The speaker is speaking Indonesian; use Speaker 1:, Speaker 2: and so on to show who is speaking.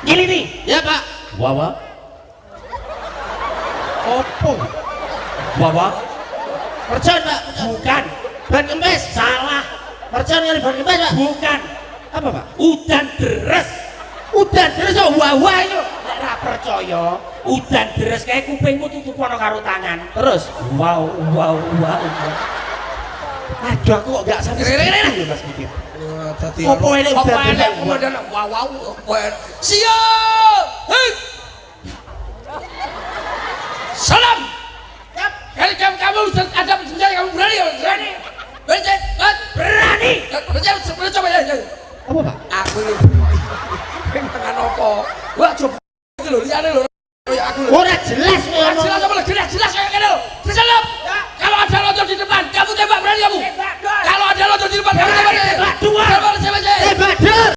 Speaker 1: Ini nih.
Speaker 2: Ya Pak.
Speaker 1: Wawa.
Speaker 2: Opo?
Speaker 1: Wawa.
Speaker 2: Mercon Pak.
Speaker 1: Bukan.
Speaker 2: Ban kempes.
Speaker 1: Salah.
Speaker 2: Mercon kali ban kempes Pak.
Speaker 1: Bukan.
Speaker 2: Apa Pak?
Speaker 1: Udan deres.
Speaker 2: Udan terus kok wawa itu.
Speaker 1: Nek ra percaya, udan deres kayak kupingmu tutupono karo tangan.
Speaker 2: Terus.
Speaker 1: Wow.
Speaker 2: Aduh aku kok gak sampai segitu ya Mas Bibit. Opo ini
Speaker 3: Apa
Speaker 2: udan
Speaker 3: enak
Speaker 2: deres.
Speaker 3: komandan wow apa enak. Siap. Hei. Salam.
Speaker 2: Yap.
Speaker 3: Kamu ada senjata kamu berani ya? Berani. Berani. Berani. Coba ya.
Speaker 2: Apa Pak?
Speaker 3: Aku ini pengen apa? Wah coba iki lho liyane lho kayak aku lho.
Speaker 2: Ora jelas ngomong.
Speaker 3: Jelas apa jelas kayak gini lho. Siap. Kalau ada loncat di depan, kamu tembak berani kamu. Kalau ada loncat di depan, kamu tembak.
Speaker 2: Dua.